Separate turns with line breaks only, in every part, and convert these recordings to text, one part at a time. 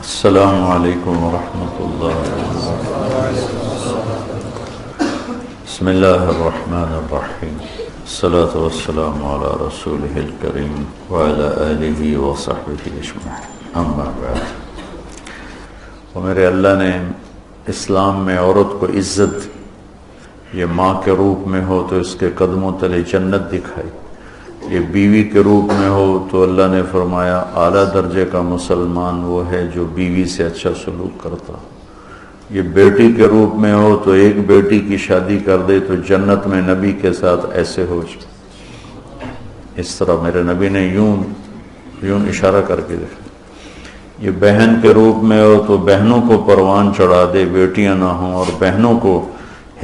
السلام علیکم ورحمۃ اللہ وبرکاتہ۔ بسم اللہ الرحمن الرحیم، الصلاۃ والسلام علی رسولہ الکریم وعلی آلہ وصحبہ اجمعین، اما بعد۔ اور میرے اللہ نے اسلام میں عورت کو عزت، یہ ماں کے روپ میں ہو تو اس کے قدموں تلے جنت دکھائی، یہ بیوی کے روپ میں ہو تو اللہ نے فرمایا اعلیٰ درجے کا مسلمان وہ ہے جو بیوی سے اچھا سلوک کرتا، یہ بیٹی کے روپ میں ہو تو ایک بیٹی کی شادی کر دے تو جنت میں نبی کے ساتھ ایسے ہو جائے۔ اس طرح میرے نبی نے یوں اشارہ کر کے دیکھا۔ یہ بہن کے روپ میں ہو تو بہنوں کو پروان چڑھا دے، بیٹیاں نہ ہوں، اور بہنوں کو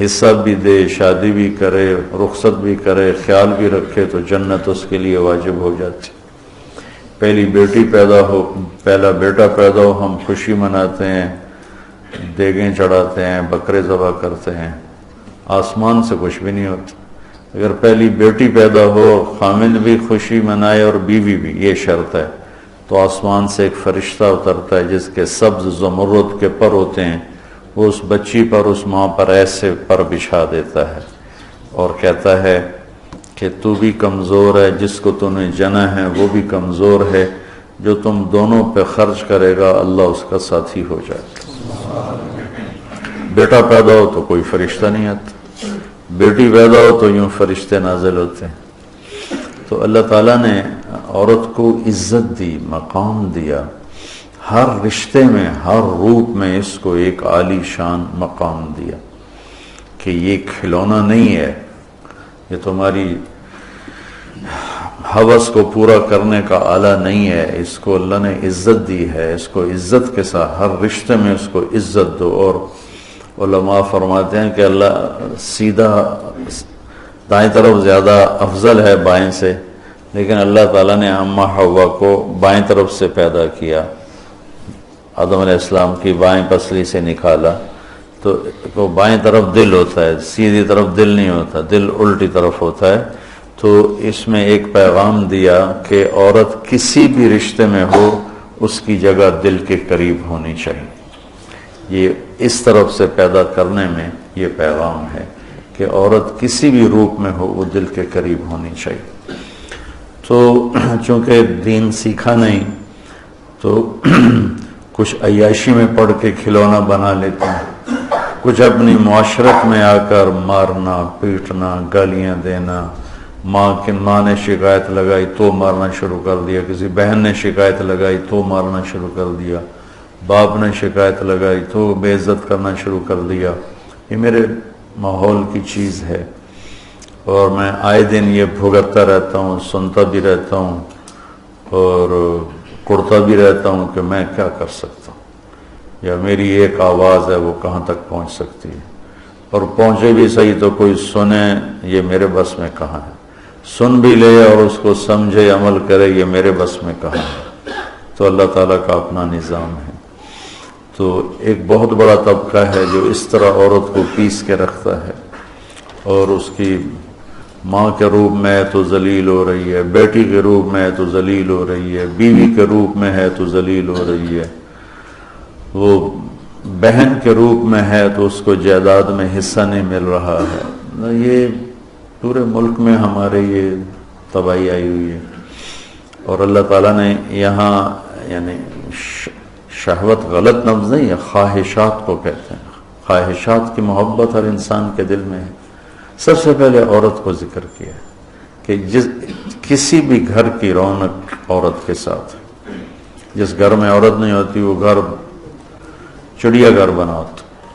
حصہ بھی دے، شادی بھی کرے، رخصت بھی کرے، خیال بھی رکھے تو جنت اس کے لیے واجب ہو جاتی۔ پہلی بیٹی پیدا ہو، پہلا بیٹا پیدا ہو، ہم خوشی مناتے ہیں، دیگیں چڑھاتے ہیں، بکرے ذبح کرتے ہیں، آسمان سے کچھ بھی نہیں ہوتا۔ اگر پہلی بیٹی پیدا ہو، خامند بھی خوشی منائے اور بیوی بھی، یہ شرط ہے، تو آسمان سے ایک فرشتہ اترتا ہے جس کے سبز زمرد کے پر ہوتے ہیں، وہ اس بچی پر، اس ماں پر ایسے پر بچھا دیتا ہے اور کہتا ہے کہ تو بھی کمزور ہے، جس کو تو نے جنا ہے وہ بھی کمزور ہے، جو تم دونوں پہ خرچ کرے گا اللہ اس کا ساتھی ہو جائے گا۔ بیٹا پیدا ہو تو کوئی فرشتہ نہیں آتا، بیٹی پیدا ہو تو یوں فرشتے نازل ہوتے ہیں۔ تو اللہ تعالیٰ نے عورت کو عزت دی، مقام دیا، ہر رشتے میں، ہر روپ میں اس کو ایک عالی شان مقام دیا کہ یہ کھلونا نہیں ہے، یہ تمہاری ہوس کو پورا کرنے کا آلہ نہیں ہے، اس کو اللہ نے عزت دی ہے، اس کو عزت کے ساتھ ہر رشتے میں اس کو عزت دو۔ اور علماء فرماتے ہیں کہ اللہ سیدھا دائیں طرف زیادہ افضل ہے بائیں سے، لیکن اللہ تعالیٰ نے اماں حوا کو بائیں طرف سے پیدا کیا، آدم علیہ السلام کی بائیں پسلی سے نکالا، تو بائیں طرف دل ہوتا ہے، سیدھی طرف دل نہیں ہوتا، دل الٹی طرف ہوتا ہے۔ تو اس میں ایک پیغام دیا کہ عورت کسی بھی رشتے میں ہو اس کی جگہ دل کے قریب ہونی چاہیے۔ یہ اس طرف سے پیدا کرنے میں یہ پیغام ہے کہ عورت کسی بھی روپ میں ہو وہ دل کے قریب ہونی چاہیے۔ تو چونکہ دین سیکھا نہیں تو کچھ عیاشی میں پڑھ کے کھلونا بنا لیتے ہیں، کچھ اپنی معاشرت میں آ کر مارنا، پیٹنا، گالیاں دینا، ماں نے شکایت لگائی تو مارنا شروع کر دیا، کسی بہن نے شکایت لگائی تو مارنا شروع کر دیا، باپ نے شکایت لگائی تو بے عزت کرنا شروع کر دیا۔ یہ میرے ماحول کی چیز ہے اور میں آئے دن یہ بھگتتا رہتا ہوں، سنتا بھی رہتا ہوں اور کرتا بھی رہتا ہوں کہ میں کیا کر سکتا ہوں، یا میری ایک آواز ہے وہ کہاں تک پہنچ سکتی ہے، اور پہنچے بھی صحیح تو کوئی سنے، یہ میرے بس میں کہاں ہے، سن بھی لے اور اس کو سمجھے عمل کرے، یہ میرے بس میں کہاں ہے۔ تو اللہ تعالیٰ کا اپنا نظام ہے۔ تو ایک بہت بڑا طبقہ ہے جو اس طرح عورت کو پیس کے رکھتا ہے اور اس کی ماں کے روپ میں ہے تو ذلیل ہو رہی ہے، بیٹی کے روپ میں ہے تو ذلیل ہو رہی ہے، بیوی کے روپ میں ہے تو ذلیل ہو رہی ہے، وہ بہن کے روپ میں ہے تو اس کو جائیداد میں حصہ نہیں مل رہا ہے۔ یہ پورے ملک میں ہمارے یہ تباہی آئی ہوئی ہے۔ اور اللہ تعالیٰ نے یہاں یعنی شہوت غلط لفظ نہیں ہے، خواہشات کو کہتے ہیں، خواہشات کی محبت ہر انسان کے دل میں ہے۔ سب سے پہلے عورت کو ذکر کیا کہ کسی بھی گھر کی رونق عورت کے ساتھ، جس گھر میں عورت نہیں ہوتی وہ گھر چڑیا گھر بنا ہوتا۔